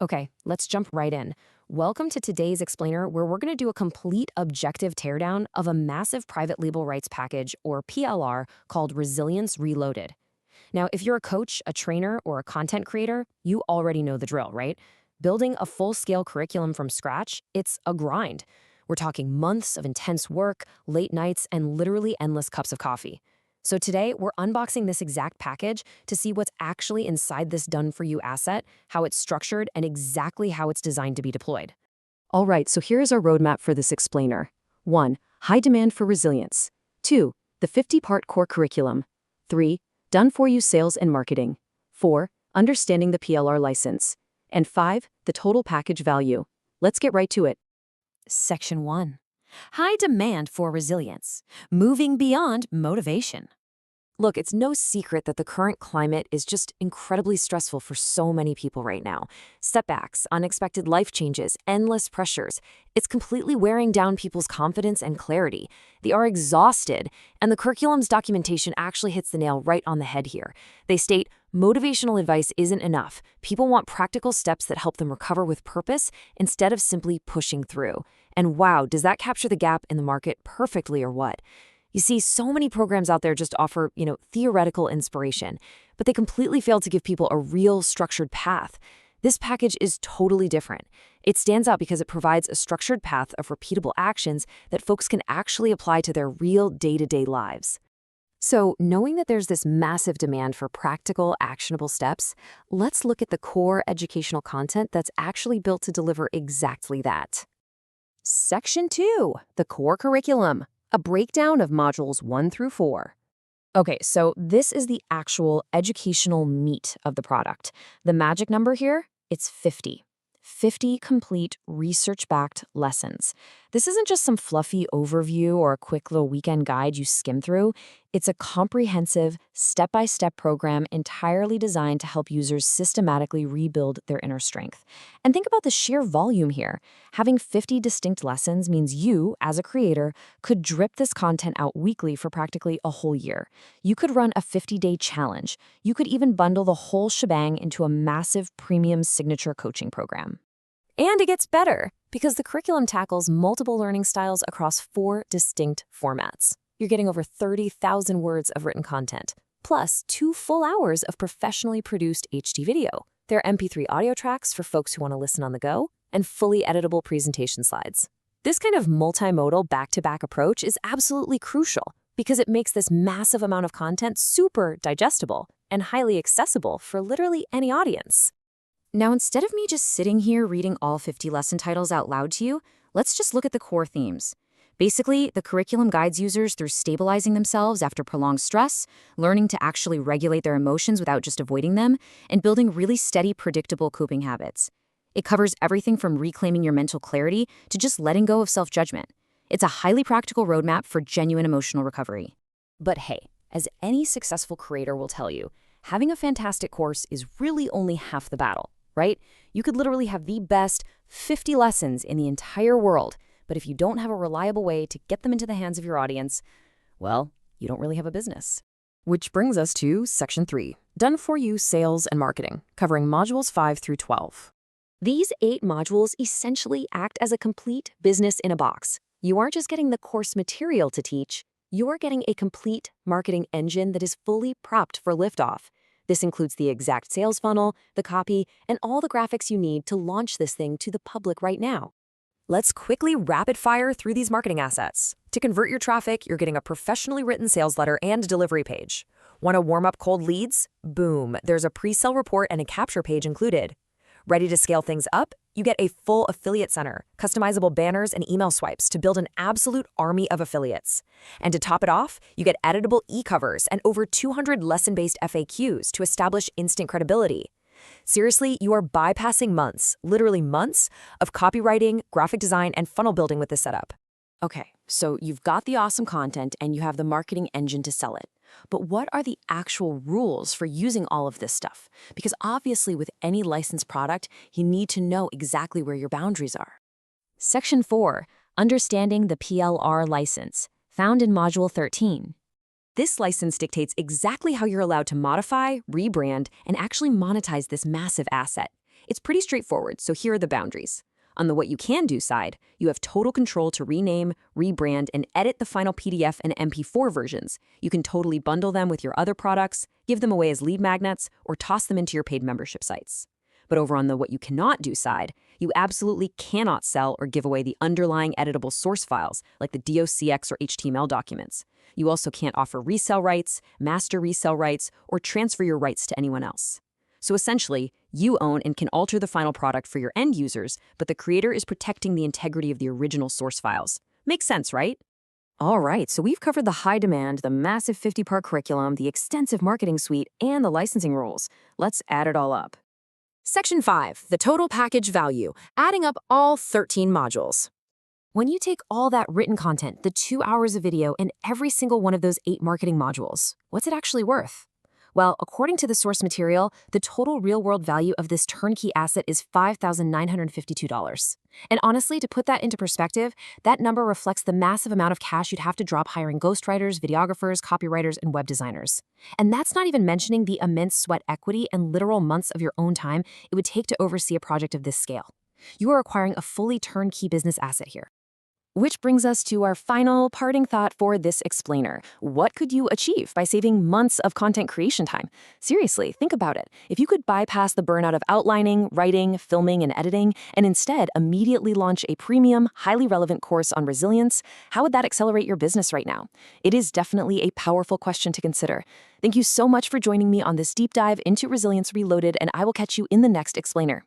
Okay, let's jump right in. Welcome to today's explainer, where we're going to do a complete objective teardown of a massive private label rights package, or PLR, called Resilience Reloaded. Now, if you're a coach, a trainer, or a content creator, you already know the drill, right? Building a full-scale curriculum from scratch, it's a grind. We're talking months of intense work, late nights, and literally endless cups of coffee. So today, we're unboxing this exact package to see what's actually inside this done-for-you asset, how it's structured, and exactly how it's designed to be deployed. All right, so here's our roadmap for this explainer. 1. High demand for resilience. 2. The 50-part core curriculum. 3. Done-for-you sales and marketing. 4. Understanding the PLR license. And 5. The total package value. Let's get right to it. Section 1. High demand for resilience. Moving beyond motivation. Look, it's no secret that the current climate is just incredibly stressful for so many people right now. Setbacks, unexpected life changes, endless pressures. It's completely wearing down people's confidence and clarity. They are exhausted, and the curriculum's documentation actually hits the nail right on the head here. They state, motivational advice isn't enough. People want practical steps that help them recover with purpose instead of simply pushing through. And wow, does that capture the gap in the market perfectly or what? You see, so many programs out there just offer, theoretical inspiration, but they completely fail to give people a real structured path. This package is totally different. It stands out because it provides a structured path of repeatable actions that folks can actually apply to their real day-to-day lives. So, knowing that there's this massive demand for practical, actionable steps, let's look at the core educational content that's actually built to deliver exactly that. Section 2, the core curriculum. A breakdown of modules 1 through 4. Okay, so this is the actual educational meat of the product. The magic number here, it's 50. 50 complete research-backed lessons. This isn't just some fluffy overview or a quick little weekend guide you skim through. It's a comprehensive, step-by-step program entirely designed to help users systematically rebuild their inner strength. And think about the sheer volume here. Having 50 distinct lessons means you, as a creator, could drip this content out weekly for practically a whole year. You could run a 50-day challenge. You could even bundle the whole shebang into a massive premium signature coaching program. And it gets better, because the curriculum tackles multiple learning styles across 4 distinct formats. You're getting over 30,000 words of written content, plus 2 full hours of professionally produced HD video. There are MP3 audio tracks for folks who want to listen on the go, and fully editable presentation slides. This kind of multimodal back-to-back approach is absolutely crucial, because it makes this massive amount of content super digestible and highly accessible for literally any audience. Now, instead of me just sitting here reading all 50 lesson titles out loud to you, let's just look at the core themes. Basically, the curriculum guides users through stabilizing themselves after prolonged stress, learning to actually regulate their emotions without just avoiding them, and building really steady, predictable coping habits. It covers everything from reclaiming your mental clarity to just letting go of self-judgment. It's a highly practical roadmap for genuine emotional recovery. But hey, as any successful creator will tell you, having a fantastic course is really only half the battle. Right? You could literally have the best 50 lessons in the entire world, but if you don't have a reliable way to get them into the hands of your audience, well, you don't really have a business. Which brings us to Section 3, Done-for-You Sales and Marketing, covering modules 5 through 12. These 8 modules essentially act as a complete business in a box. You aren't just getting the course material to teach, you're getting a complete marketing engine that is fully propped for liftoff. This includes the exact sales funnel, the copy, and all the graphics you need to launch this thing to the public right now. Let's quickly rapid fire through these marketing assets. To convert your traffic, you're getting a professionally written sales letter and a delivery page. Want to warm up cold leads? Boom, there's a pre-sale report and a capture page included. Ready to scale things up? You get a full affiliate center, customizable banners and email swipes to build an absolute army of affiliates. And to top it off, you get editable e-covers and over 200 lesson-based FAQs to establish instant credibility. Seriously, you are bypassing months, literally months, of copywriting, graphic design, and funnel building with this setup. Okay, so you've got the awesome content and you have the marketing engine to sell it. But what are the actual rules for using all of this stuff? Because obviously with any licensed product, you need to know exactly where your boundaries are. Section 4, Understanding the PLR license, found in Module 13. This license dictates exactly how you're allowed to modify, rebrand, and actually monetize this massive asset. It's pretty straightforward, so here are the boundaries. On the what you can do side, you have total control to rename, rebrand, and edit the final PDF and MP4 versions. You can totally bundle them with your other products, give them away as lead magnets, or toss them into your paid membership sites. But over on the what you cannot do side, you absolutely cannot sell or give away the underlying editable source files, like the docx or HTML documents. You also can't offer resale rights, master resale rights, or transfer your rights to anyone else. So essentially, you own and can alter the final product for your end users, but the creator is protecting the integrity of the original source files. Makes sense, right? All right, so we've covered the high demand, the massive 50-part curriculum, the extensive marketing suite, and the licensing rules. Let's add it all up. Section 5, the total package value, adding up all 13 modules. When you take all that written content, the 2 hours of video, and every single one of those 8 marketing modules, what's it actually worth? Well, according to the source material, the total real-world value of this turnkey asset is $5,952. And honestly, to put that into perspective, that number reflects the massive amount of cash you'd have to drop hiring ghostwriters, videographers, copywriters, and web designers. And that's not even mentioning the immense sweat equity and literal months of your own time it would take to oversee a project of this scale. You are acquiring a fully turnkey business asset here. Which brings us to our final parting thought for this explainer. What could you achieve by saving months of content creation time? Seriously, think about it. If you could bypass the burnout of outlining, writing, filming, and editing, and instead immediately launch a premium, highly relevant course on resilience, how would that accelerate your business right now? It is definitely a powerful question to consider. Thank you so much for joining me on this deep dive into Resilience Reloaded, and I will catch you in the next explainer.